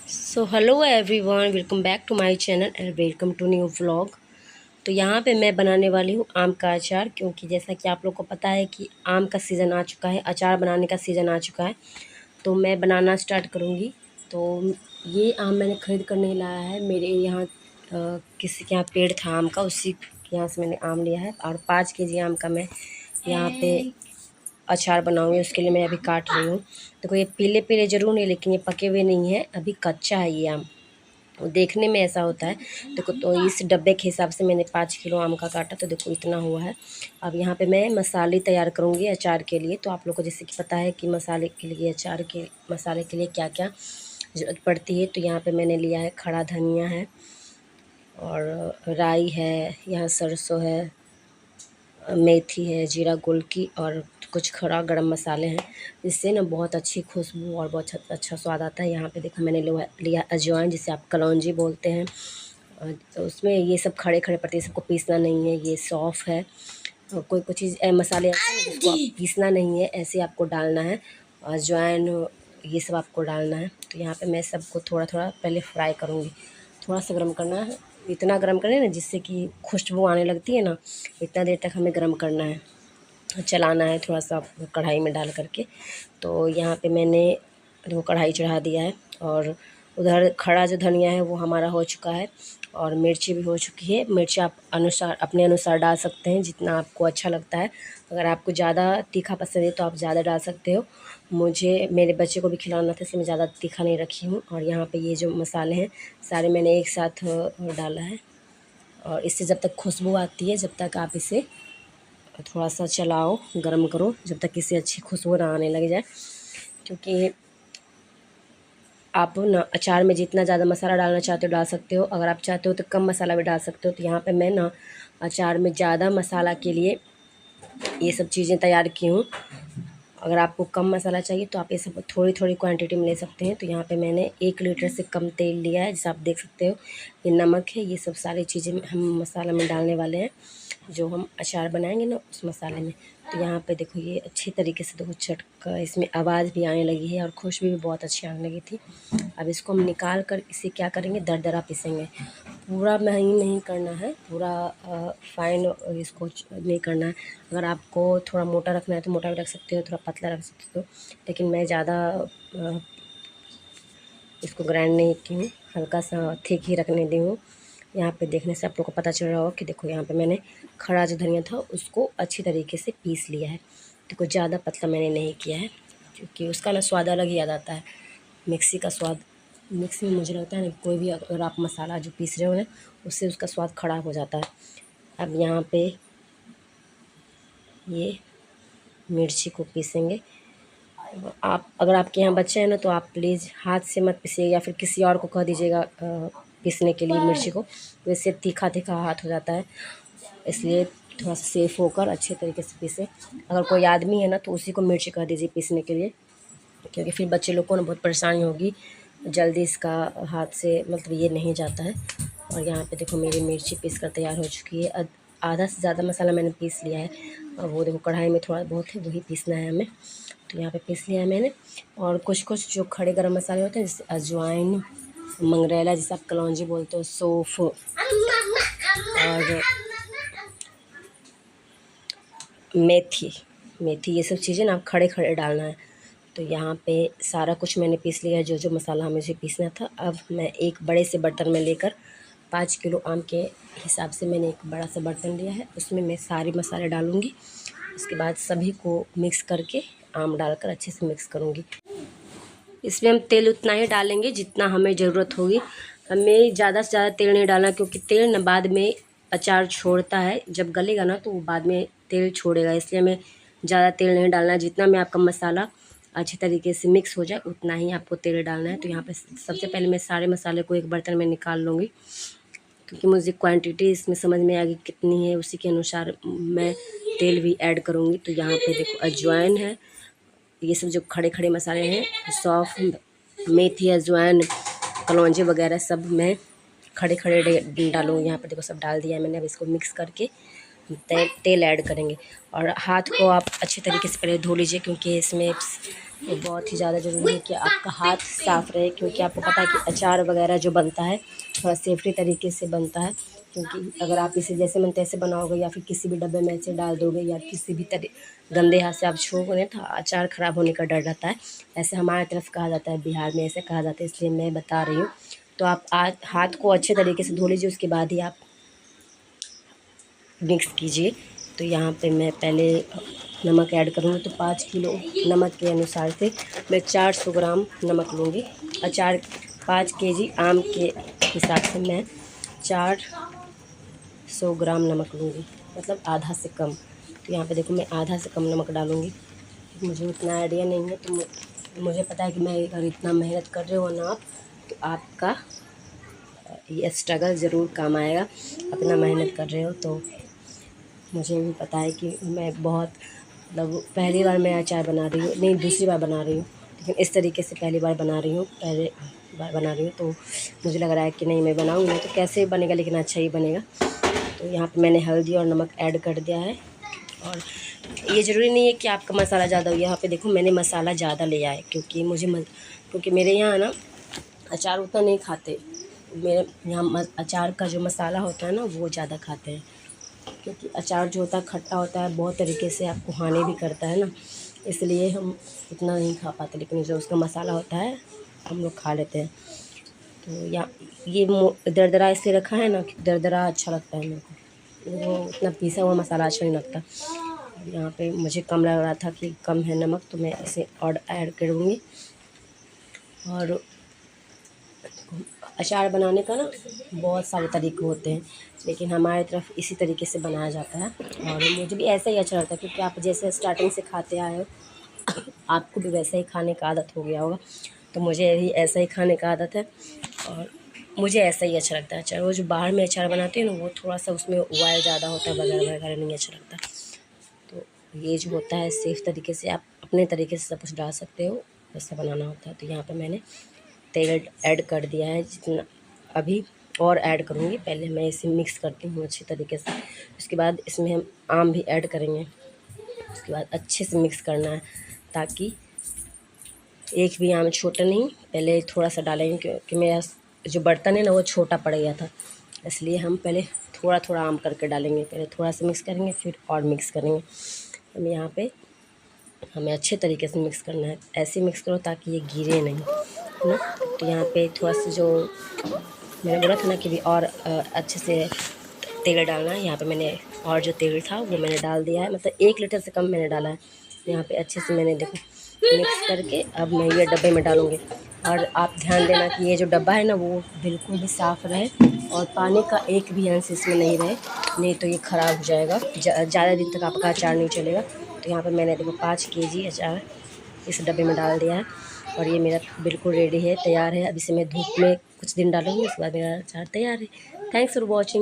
So hello everyone, welcome back to my channel and welcome to new vlog. तो यहाँ पे मैं बनाने वाली हूँ आम का अचार, क्योंकि जैसा कि आप लोग को पता है कि आम का सीज़न आ चुका है, अचार बनाने का सीज़न आ चुका है। तो मैं बनाना स्टार्ट करूँगी। तो ये आम मैंने ख़रीद कर नहीं लाया है, मेरे यहाँ किसी के यहाँ पेड़ था आम का, उसी के यहाँ से मैंने आम लिया है। और 5 केजी आम का मैं यहाँ पे अचार बनाऊंगी, उसके लिए मैं अभी काट रही हूँ। देखो ये पीले पीले ज़रूर नहीं, लेकिन ये पके हुए नहीं है, अभी कच्चा है ये आम। देखने में ऐसा होता है। देखो तो इस डब्बे के हिसाब से मैंने 5 किलो आम का काटा, तो देखो इतना हुआ है। अब यहाँ पे मैं मसाले तैयार करूँगी अचार के लिए। तो आप लोग को जैसे कि पता है कि मसाले के लिए, अचार के मसाले के लिए क्या क्या ज़रूरत पड़ती है। तो यहाँ पे मैंने लिया है खड़ा धनिया है, और राई है, यहाँ सरसों है, मेथी है, जीरा गुल की, और कुछ खड़ा गरम मसाले हैं। इससे ना बहुत अच्छी खुशबू और बहुत अच्छा स्वाद आता है। यहाँ पे देखो मैंने लिया अजवाइन, जिसे आप कलौंजी बोलते हैं। तो उसमें ये सब खड़े खड़े पत्ते, सबको पीसना नहीं है, ये सौंफ है। और कोई कोई चीज़ मसाले ऐसे हैं जिसको आप पीसना नहीं है, ऐसे आपको डालना है। अजवाइन ये सब आपको डालना है। तो यहाँ पे मैं सबको थोड़ा थोड़ा पहले फ्राई करूँगी। थोड़ा सा गर्म करना है, इतना गर्म करें ना जिससे कि खुशबू आने लगती है ना, इतना देर तक हमें गर्म करना है, चलाना है थोड़ा सा कढ़ाई में डाल करके। तो यहाँ पे मैंने वो कढ़ाई चढ़ा दिया है, और उधर खड़ा जो धनिया है वो हमारा हो चुका है, और मिर्ची भी हो चुकी है। मिर्ची आप अपने अनुसार डाल सकते हैं, जितना आपको अच्छा लगता है। अगर आपको ज़्यादा तीखा पसंद है तो आप ज़्यादा डाल सकते हो। मुझे मेरे बच्चे को भी खिलाना था, इसलिए मैं ज़्यादा तीखा नहीं रखी हूँ। और यहाँ पे ये जो मसाले हैं सारे मैंने एक साथ डाला है। और इससे जब तक खुशबू आती है, जब तक आप इसे थोड़ा सा चलाओ, गरम करो, जब तक इससे अच्छी खुशबू ना आने लग जाए। क्योंकि आप ना अचार में जितना ज़्यादा मसाला डालना चाहते हो डाल सकते हो, अगर आप चाहते हो तो कम मसाला भी डाल सकते हो। तो यहाँ पे मैं ना अचार में ज़्यादा मसाला के लिए ये सब चीज़ें तैयार की हूँ। अगर आपको कम मसाला चाहिए तो आप ये सब थोड़ी थोड़ी क्वांटिटी में ले सकते हैं। तो यहाँ पे मैंने 1 लीटर से कम तेल लिया है, जैसे आप देख सकते हो। ये नमक है, ये सब सारी चीज़ें हम मसाला में डालने वाले हैं, जो हम अचार बनाएंगे ना उस मसाले में। तो यहाँ पे देखो ये अच्छी तरीके से देखो चटका, इसमें आवाज़ भी आने लगी है और खुशबू भी बहुत अच्छी आने लगी थी। अब इसको हम निकाल कर इसे क्या करेंगे, दरदरा पीसेंगे। पूरा महीन नहीं करना है, पूरा फाइन इसको नहीं करना है। अगर आपको थोड़ा मोटा रखना है तो मोटा भी रख सकते हो, थोड़ा पतला रख सकते हो। लेकिन मैं ज़्यादा इसको ग्राइंड नहीं की हूँ, हल्का सा थिक ही रखने दी हूँ। यहाँ पे देखने से आप लोग को पता चल रहा होगा कि देखो यहाँ पे मैंने खड़ा जो धनिया था उसको अच्छी तरीके से पीस लिया है। देखो ज़्यादा पतला मैंने नहीं किया है, क्योंकि उसका ना स्वाद अलग ही आ जाता है। मिक्सी का स्वाद, मिक्सी में मुझे लगता है ना कोई भी अगर आप मसाला जो पीस रहे हो ना, उससे उसका स्वाद ख़राब हो जाता है। अब यहाँ पे ये मिर्ची को पीसेंगे। आप अगर आपके यहाँ बच्चे हैं ना तो आप प्लीज़ हाथ से मत पीसिए, या फिर किसी और को कह दीजिएगा पीसने के लिए मिर्ची को, तो इससे तीखा तीखा हाथ हो जाता है। इसलिए थोड़ा सा सेफ होकर अच्छे तरीके से पीसे। अगर कोई आदमी है ना तो उसी को मिर्ची कह दीजिए पीसने के लिए, क्योंकि फिर बच्चे लोग को ना बहुत परेशानी होगी, जल्दी इसका हाथ से मतलब ये नहीं जाता है। और यहाँ पे देखो मेरी मिर्ची पीस कर तैयार हो चुकी है। आधा से ज़्यादा मसाला मैंने पीस लिया है, और वो देखो कढ़ाई में थोड़ा बहुत है, वही पीसना है हमें। तो यहाँ पे पीस लिया है मैंने। और कुछ कुछ जो खड़े गरम मसाले होते हैं, जैसे अजवाइन, मंगरेला जिसे आप कलौंजी बोलते हो, सौंफ, और मेथी, ये सब चीज़ें ना आप खड़े खड़े डालना है। तो यहाँ पे सारा कुछ मैंने पीस लिया है, जो जो मसाला मुझे पीसना था। अब मैं एक बड़े से बर्तन में लेकर 5 किलो आम के हिसाब से मैंने एक बड़ा सा बर्तन लिया है, उसमें मैं सारे मसाले डालूँगी। उसके बाद सभी को मिक्स करके आम डालकर अच्छे से मिक्स करूँगी। इसमें हम तेल उतना ही डालेंगे जितना हमें ज़रूरत होगी। हमें ज़्यादा से ज़्यादा तेल नहीं डालना, क्योंकि तेल ना बाद में अचार छोड़ता है, जब गलेगा ना तो वो बाद में तेल छोड़ेगा। इसलिए हमें ज़्यादा तेल नहीं डालना है। जितना में आपका मसाला अच्छी तरीके से मिक्स हो जाए उतना ही आपको तेल डालना है। तो यहाँ पे सबसे पहले मैं सारे मसाले को एक बर्तन में निकाल लूँगी, क्योंकि मुझे क्वांटिटी इसमें समझ में आ गई कितनी है, उसी के अनुसार मैं तेल भी ऐड करूँगी। तो यहाँ पे देखो अजवाइन है, ये सब जो खड़े खड़े मसाले हैं, सौंफ, मेथी, अजवाइन, कलौंजी वगैरह सब मैं खड़े खड़े डालूँगी। यहाँ पर देखो सब डाल दिया है मैंने। अब इसको मिक्स करके तेल ऐड करेंगे। और हाथ को आप अच्छी तरीके से पहले धो लीजिए, क्योंकि इसमें बहुत ही ज़्यादा ज़रूरी है कि आपका हाथ साफ़ रहे, क्योंकि आपको पता है कि अचार वगैरह जो बनता है थोड़ा सेफ्टी तरीके से बनता है। क्योंकि अगर आप इसे जैसे मन तैसे बनाओगे या फिर किसी भी डब्बे में ऐसे डाल दोगे या किसी भी गंदे हाथ से आप छूओगे तो अचार ख़राब होने का डर रहता है। ऐसे हमारे तरफ कहा जाता है, बिहार में ऐसे कहा जाता है, इसलिए मैं बता रही हूँ। तो आप आज हाथ को अच्छे तरीके से धो लीजिए, उसके बाद ही आप मिक्स कीजिए। तो यहाँ पे मैं पहले नमक ऐड करूँगी, तो 5 किलो नमक के अनुसार से मैं 400 ग्राम नमक लूँगी। अचार 5 केजी आम के हिसाब से मैं 400 ग्राम नमक लूँगी, मतलब आधा से कम। तो यहाँ पे देखो मैं आधा से कम नमक डालूँगी। मुझे उतना आइडिया नहीं है, तो मुझे पता है कि मैं अगर इतना मेहनत कर रहे हो ना आप, तो आपका ये स्ट्रगल ज़रूर काम आएगा। अपना मेहनत कर रहे हो तो मुझे भी पता है कि मैं बहुत मतलब पहली बार मैं अचार बना रही हूँ, नहीं दूसरी बार बना रही हूँ, लेकिन इस तरीके से पहली बार बना रही हूँ, पहले बार बना रही हूँ। तो मुझे लग रहा है कि नहीं मैं बनाऊँगी नहीं तो कैसे बनेगा, लेकिन अच्छा ही बनेगा। तो यहाँ पे मैंने हल्दी और नमक ऐड कर दिया है। और ये ज़रूरी नहीं है कि आपका मसाला ज़्यादा हो। यहाँ पे देखो मैंने मसाला ज़्यादा लिया है, क्योंकि मेरे यहाँ ना अचार उतना नहीं खाते। मेरे यहाँ अचार का जो मसाला होता है ना वो ज़्यादा खाते हैं, क्योंकि अचार जो होता है खट्टा होता है, बहुत तरीके से आपको हानि भी करता है ना, इसलिए हम इतना नहीं खा पाते। लेकिन जो उसका मसाला होता है हम लोग खा लेते हैं। तो ये दरदरा इसलिए रखा है ना कि दरदरा अच्छा लगता है मेरे को, वो उतना पिसा हुआ मसाला अच्छा नहीं लगता। यहाँ पे मुझे कम लग रहा था कि कम है नमक, तो मैं इसे और ऐड करूँगी। और अचार बनाने का ना बहुत सारे तरीके होते हैं, लेकिन हमारी तरफ इसी तरीके से बनाया जाता है। और मुझे भी ऐसा ही अच्छा लगता है, क्योंकि आप जैसे स्टार्टिंग से खाते आए हो आपको भी वैसा ही खाने का आदत हो गया होगा। तो मुझे भी ऐसा ही खाने का आदत है और मुझे ऐसा ही अच्छा लगता है अचार। वो जो बाहर में अचार बनाते हैं ना वो थोड़ा सा उसमें ऑयल ज़्यादा होता है, वगैरह वगैरह नहीं अच्छा लगता। तो ये जो होता है सेफ़ तरीके से आप अपने तरीके से सब कुछ डाल सकते हो, वैसा बनाना होता है। तो यहाँ पर मैंने तेल ऐड कर दिया है जितना, अभी और ऐड करूँगी। पहले मैं इसे मिक्स करती हूँ अच्छी तरीके से, उसके बाद इसमें हम आम भी ऐड करेंगे। उसके बाद अच्छे से मिक्स करना है, ताकि एक भी आम छोटा नहीं। पहले थोड़ा सा डालेंगे क्योंकि मेरा जो बर्तन है ना वो छोटा पड़ गया था, इसलिए हम पहले थोड़ा थोड़ा आम करके डालेंगे। पहले थोड़ा सा मिक्स करेंगे, फिर और मिक्स करेंगे। हम यहाँ पे हमें अच्छे तरीके से मिक्स करना है, ऐसे मिक्स करो ताकि ये गिरे नहीं, है ना। तो यहाँ पे थोड़ा सा जो मैंने बोला था ना कि भी और अच्छे से तेल डालना है। यहाँ पे मैंने और जो तेल था वो मैंने डाल दिया है, मतलब 1 लीटर से कम मैंने डाला है। यहाँ पे अच्छे से मैंने देखो मिक्स करके अब मैं ये डब्बे में डालूँगी। और आप ध्यान देना कि ये जो डब्बा है ना वो बिल्कुल भी साफ़ रहे और पानी का एक भी अंश इसमें नहीं रहे, नहीं तो ये ख़राब हो जाएगा, ज़्यादा दिन तक आपका अचार नहीं चलेगा। तो यहाँ पर मैंने देखो 5 केजी अचार इस डब्बे में डाल दिया है और ये मेरा बिल्कुल रेडी है, तैयार है। अब इसे मैं धूप में कुछ दिन डालूँगी, उसके बाद मेरा अचार तैयार है। Thanks for watching.